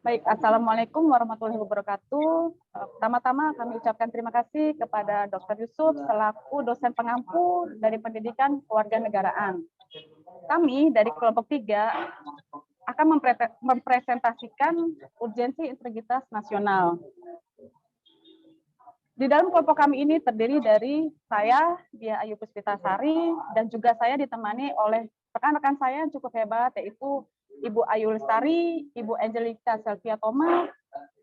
Baik, Assalamualaikum warahmatullahi wabarakatuh. Pertama-tama kami ucapkan terima kasih kepada Dr. Yusuf selaku dosen pengampu dari pendidikan kewarganegaraan. Kami dari kelompok 3 akan mempresentasikan urgensi integritas nasional. Di dalam kelompok kami ini terdiri dari saya, Dia Ayu Puspitasari, dan juga saya ditemani oleh rekan-rekan saya yang cukup hebat, yaitu Ibu Ayu Lestari, Ibu Angelika Selvia Thomas,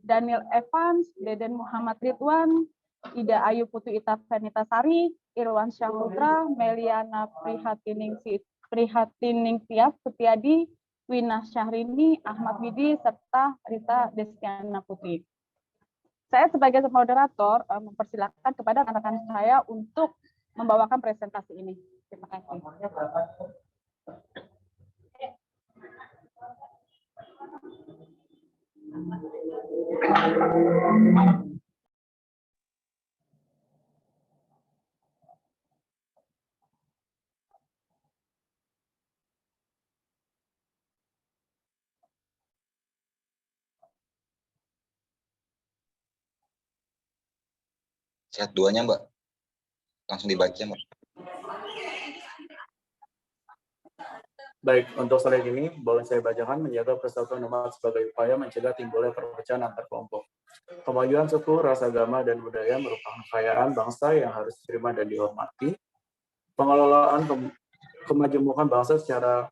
Daniel Evans, Deden Muhammad Ridwan, Ida Ayu Putu Ita Venitasari, Irwan Syahputra, Meliana Prihatiningsias Setiadi, Wina Syahrini, Ahmad Widi, serta Rita Destiana Putri. Saya sebagai moderator mempersilahkan kepada rekan-rekan saya untuk membawakan presentasi ini. Terima kasih. Chat duanya, Mbak. Langsung dibaca, Mbak. Baik, untuk slide ini boleh saya bacakan menjaga persatuan umat sebagai upaya mencegah timbulnya perpecahan antar kelompok. Kemajuan suku, ras, agama, dan budaya merupakan kekayaan bangsa yang harus diterima dan dihormati. Pengelolaan kemajemukan bangsa secara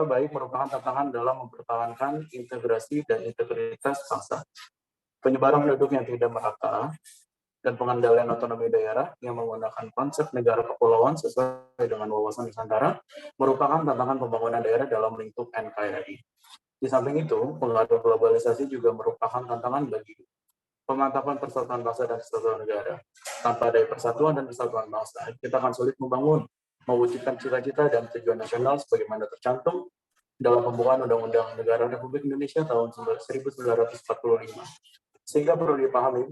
baik merupakan tantangan dalam mempertahankan integrasi dan integritas bangsa. Penyebaran penduduk yang tidak merata dan pengendalian otonomi daerah yang menggunakan konsep negara kepulauan sesuai dengan wawasan Nusantara merupakan tantangan pembangunan daerah dalam lingkup NKRI. Di samping itu, pengaruh globalisasi juga merupakan tantangan bagi pemantapan persatuan bangsa dan kesatuan negara. Tanpa adanya persatuan dan kesatuan bangsa, kita akan sulit mewujudkan cita-cita dan tujuan nasional sebagaimana tercantum dalam pembukaan Undang-Undang Negara Republik Indonesia tahun 1945. Sehingga perlu dipahami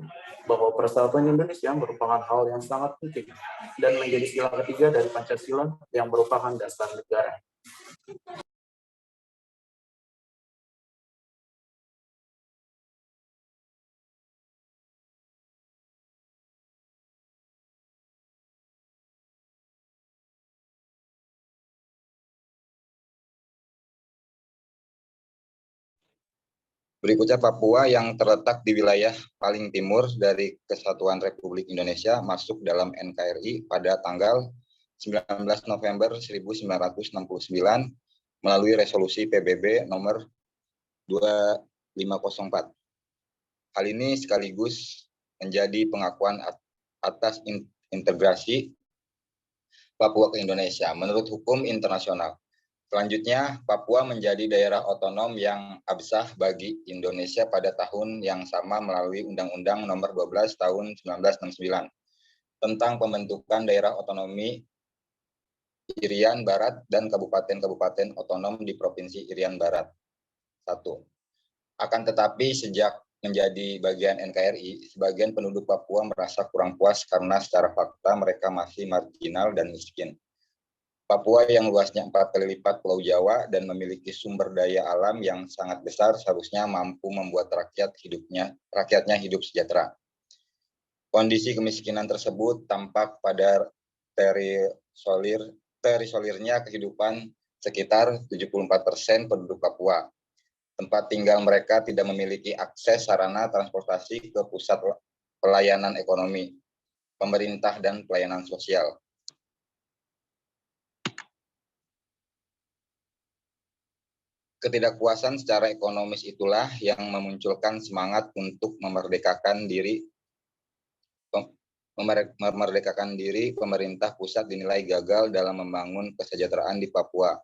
bahwa persatuan Indonesia merupakan hal yang sangat penting dan menjadi sila ketiga dari Pancasila yang merupakan dasar negara. Berikutnya Papua yang terletak di wilayah paling timur dari Kesatuan Republik Indonesia masuk dalam NKRI pada tanggal 19 November 1969 melalui resolusi PBB nomor 2504. Hal ini sekaligus menjadi pengakuan atas integrasi Papua ke Indonesia menurut hukum internasional. Selanjutnya, Papua menjadi daerah otonom yang absah bagi Indonesia pada tahun yang sama melalui Undang-Undang Nomor 12 Tahun 1969 tentang pembentukan daerah otonomi Irian Barat dan kabupaten-kabupaten otonom di Provinsi Irian Barat. 1. Akan tetapi sejak menjadi bagian NKRI, sebagian penduduk Papua merasa kurang puas karena secara fakta mereka masih marginal dan miskin. Papua yang luasnya 4 kali lipat Pulau Jawa dan memiliki sumber daya alam yang sangat besar seharusnya mampu membuat rakyatnya hidup sejahtera. Kondisi kemiskinan tersebut tampak pada terisolirnya kehidupan sekitar 74% penduduk Papua. Tempat tinggal mereka tidak memiliki akses sarana transportasi ke pusat pelayanan ekonomi, pemerintah, dan pelayanan sosial. Ketidakpuasan secara ekonomis itulah yang memunculkan semangat untuk memerdekakan diri. Pemerintah pusat dinilai gagal dalam membangun kesejahteraan di Papua,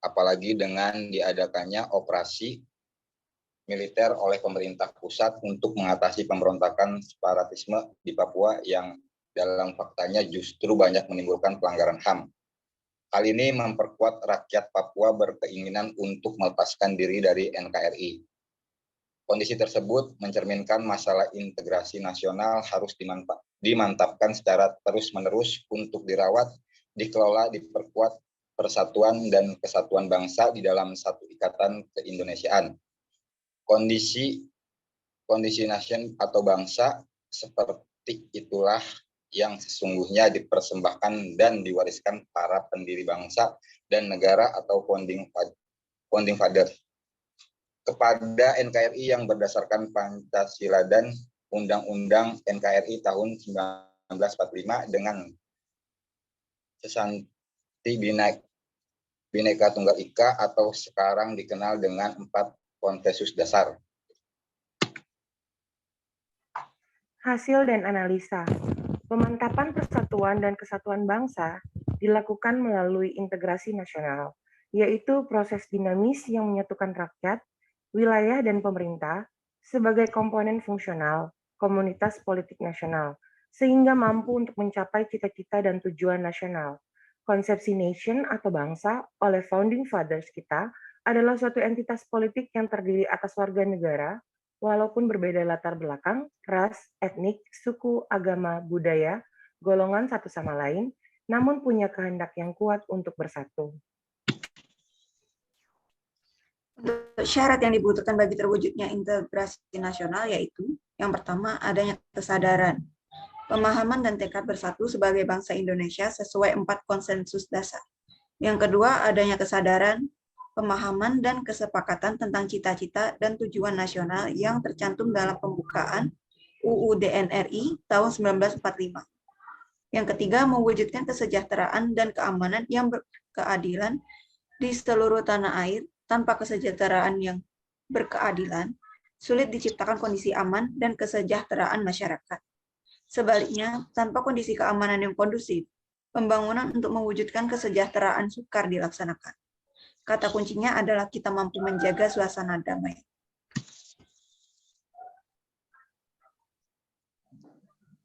apalagi dengan diadakannya operasi militer oleh pemerintah pusat untuk mengatasi pemberontakan separatisme di Papua yang dalam faktanya justru banyak menimbulkan pelanggaran HAM. Hal ini memperkuat rakyat Papua berkeinginan untuk melepaskan diri dari NKRI. Kondisi tersebut mencerminkan masalah integrasi nasional harus dimantapkan secara terus-menerus untuk dirawat, dikelola, diperkuat persatuan dan kesatuan bangsa di dalam satu ikatan keindonesiaan. kondisi nation atau bangsa seperti itulah yang sesungguhnya dipersembahkan dan diwariskan para pendiri bangsa dan negara atau founding father kepada NKRI yang berdasarkan Pancasila dan Undang-Undang NKRI tahun 1945 dengan Sesanti Bhinneka Tunggal Ika atau sekarang dikenal dengan 4 konsensus dasar. Hasil dan analisa. Pemantapan persatuan dan kesatuan bangsa dilakukan melalui integrasi nasional, yaitu proses dinamis yang menyatukan rakyat, wilayah, dan pemerintah sebagai komponen fungsional komunitas politik nasional, sehingga mampu untuk mencapai cita-cita dan tujuan nasional. Konsepsi nation atau bangsa oleh founding fathers kita adalah suatu entitas politik yang terdiri atas warga negara, walaupun berbeda latar belakang, ras, etnik, suku, agama, budaya, golongan satu sama lain, namun punya kehendak yang kuat untuk bersatu. Untuk syarat yang dibutuhkan bagi terwujudnya integrasi nasional yaitu, yang pertama, adanya kesadaran, pemahaman dan tekad bersatu sebagai bangsa Indonesia sesuai 4 konsensus dasar. Yang kedua, adanya kesadaran, pemahaman dan kesepakatan tentang cita-cita dan tujuan nasional yang tercantum dalam pembukaan UUD NRI tahun 1945. Yang ketiga, mewujudkan kesejahteraan dan keamanan yang berkeadilan di seluruh tanah air. Tanpa kesejahteraan yang berkeadilan, sulit diciptakan kondisi aman dan kesejahteraan masyarakat. Sebaliknya, tanpa kondisi keamanan yang kondusif, pembangunan untuk mewujudkan kesejahteraan sukar dilaksanakan. Kata kuncinya adalah kita mampu menjaga suasana damai.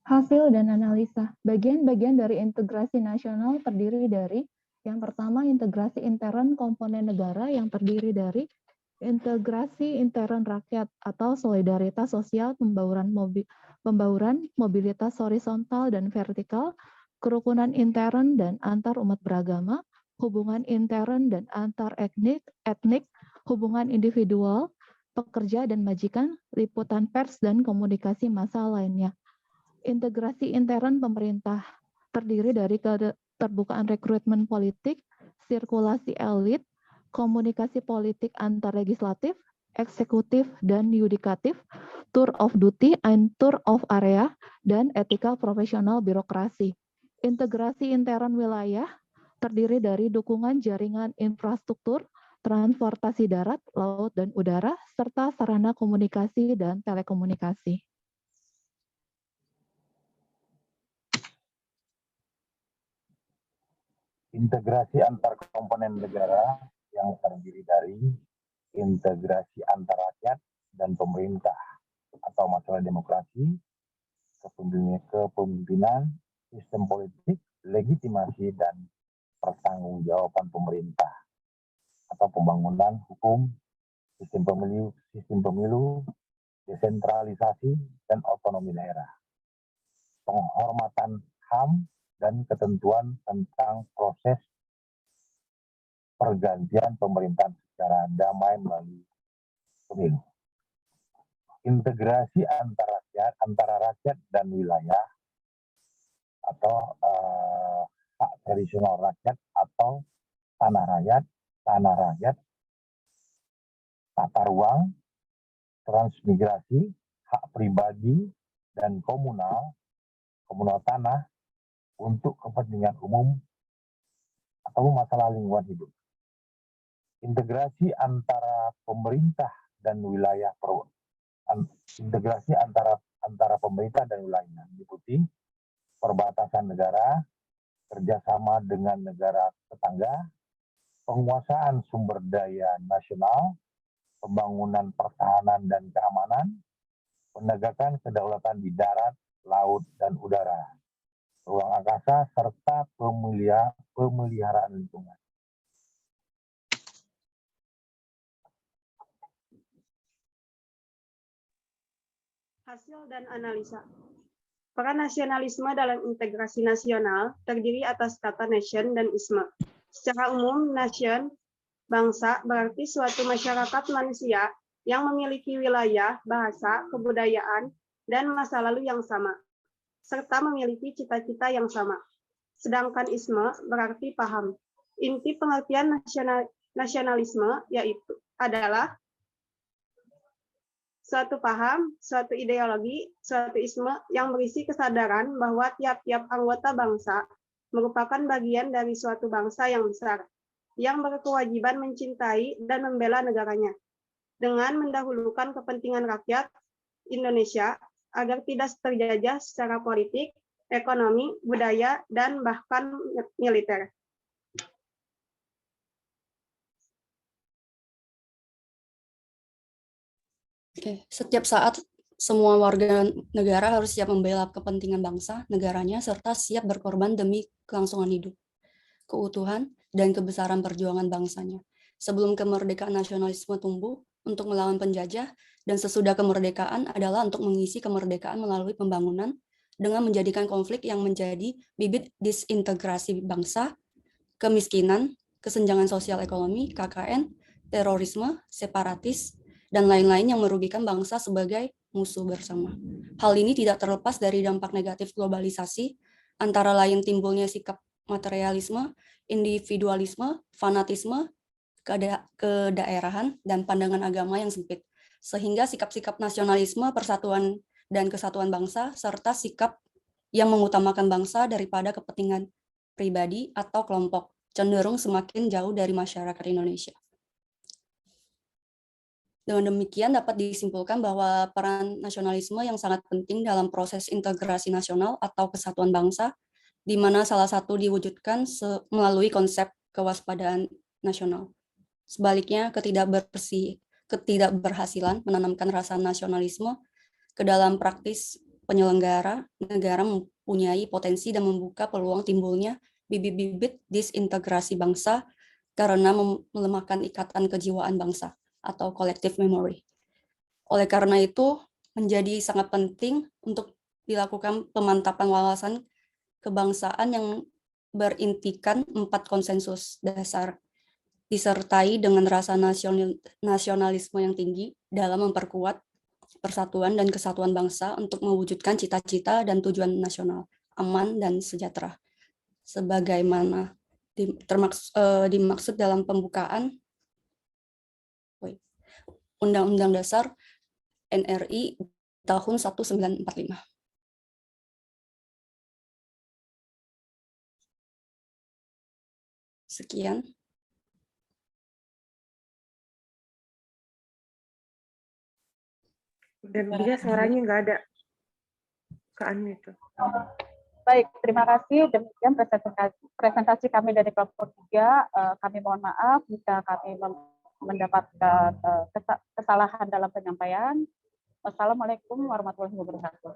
Hasil dan analisa. Bagian-bagian dari integrasi nasional terdiri dari yang pertama, integrasi intern komponen negara yang terdiri dari integrasi intern rakyat atau solidaritas sosial, pembauran mobilitas horizontal dan vertikal, kerukunan intern dan antar umat beragama, hubungan intern dan antar etnik, hubungan individual, pekerja dan majikan, liputan pers dan komunikasi massa lainnya. Integrasi intern pemerintah terdiri dari keterbukaan rekrutmen politik, sirkulasi elit, komunikasi politik antar legislatif, eksekutif dan yudikatif, tour of duty and tour of area, dan etika profesional birokrasi. Integrasi intern wilayah terdiri dari dukungan jaringan infrastruktur, transportasi darat, laut, dan udara, serta sarana komunikasi dan telekomunikasi. Integrasi antar komponen negara yang terdiri dari integrasi antar rakyat dan pemerintah atau masalah demokrasi, kepemimpinan, sistem politik, legitimasi, dan pertanggungjawaban pemerintah atau pembangunan hukum, sistem pemilu, desentralisasi, dan otonomi daerah. Penghormatan HAM dan ketentuan tentang proses pergantian pemerintahan secara damai melalui pemilu. Integrasi antara rakyat dan wilayah atau hak tradisional rakyat atau tanah rakyat, tata ruang, transmigrasi, hak pribadi, dan komunal tanah untuk kepentingan umum atau masalah lingkungan hidup. Integrasi antara pemerintah dan wilayah, integrasi antara pemerintah dan wilayah meliputi perbatasan negara, kerjasama dengan negara tetangga, penguasaan sumber daya nasional, pembangunan pertahanan dan keamanan, penegakan kedaulatan di darat, laut, dan udara, ruang angkasa, serta pemeliharaan lingkungan. Hasil dan analisa. Peran nasionalisme dalam integrasi nasional terdiri atas kata nation dan isme. Secara umum, nation, bangsa, berarti suatu masyarakat manusia yang memiliki wilayah, bahasa, kebudayaan, dan masa lalu yang sama, serta memiliki cita-cita yang sama. Sedangkan isme berarti paham. Inti pengertian nasionalisme yaitu adalah suatu paham, suatu ideologi, suatu isme yang berisi kesadaran bahwa tiap-tiap anggota bangsa merupakan bagian dari suatu bangsa yang besar, yang berkewajiban mencintai dan membela negaranya, dengan mendahulukan kepentingan rakyat Indonesia agar tidak terjajah secara politik, ekonomi, budaya, dan bahkan militer. Setiap saat, semua warga negara harus siap membela kepentingan bangsa, negaranya, serta siap berkorban demi kelangsungan hidup, keutuhan, dan kebesaran perjuangan bangsanya. Sebelum kemerdekaan nasionalisme tumbuh untuk melawan penjajah, dan sesudah kemerdekaan adalah untuk mengisi kemerdekaan melalui pembangunan dengan menjadikan konflik yang menjadi bibit disintegrasi bangsa, kemiskinan, kesenjangan sosial ekonomi, KKN, terorisme, separatis, dan lain-lain yang merugikan bangsa sebagai musuh bersama. Hal ini tidak terlepas dari dampak negatif globalisasi, antara lain timbulnya sikap materialisme, individualisme, fanatisme, kedaerahan, dan pandangan agama yang sempit, sehingga sikap-sikap nasionalisme, persatuan, dan kesatuan bangsa, serta sikap yang mengutamakan bangsa daripada kepentingan pribadi atau kelompok, cenderung semakin jauh dari masyarakat Indonesia. Dengan demikian dapat disimpulkan bahwa peran nasionalisme yang sangat penting dalam proses integrasi nasional atau kesatuan bangsa, di mana salah satu diwujudkan melalui konsep kewaspadaan nasional. Sebaliknya, ketidakberhasilan menanamkan rasa nasionalisme ke dalam praktis penyelenggara negara mempunyai potensi dan membuka peluang timbulnya bibit-bibit disintegrasi bangsa karena melemahkan ikatan kejiwaan bangsa atau collective memory. Oleh karena itu, menjadi sangat penting untuk dilakukan pemantapan wawasan kebangsaan yang berintikan 4 konsensus dasar, disertai dengan rasa nasionalisme yang tinggi dalam memperkuat persatuan dan kesatuan bangsa untuk mewujudkan cita-cita dan tujuan nasional, aman dan sejahtera. Sebagaimana dimaksud dalam pembukaan Undang-Undang Dasar NRI tahun 1945. Sekian. Dan dia suaranya nggak ada. Kean itu. Baik, terima kasih. Demikian presentasi kami dari kelompok 3. Kami mohon maaf jika kami mendapatkan kesalahan dalam penyampaian. Wassalamualaikum warahmatullahi wabarakatuh.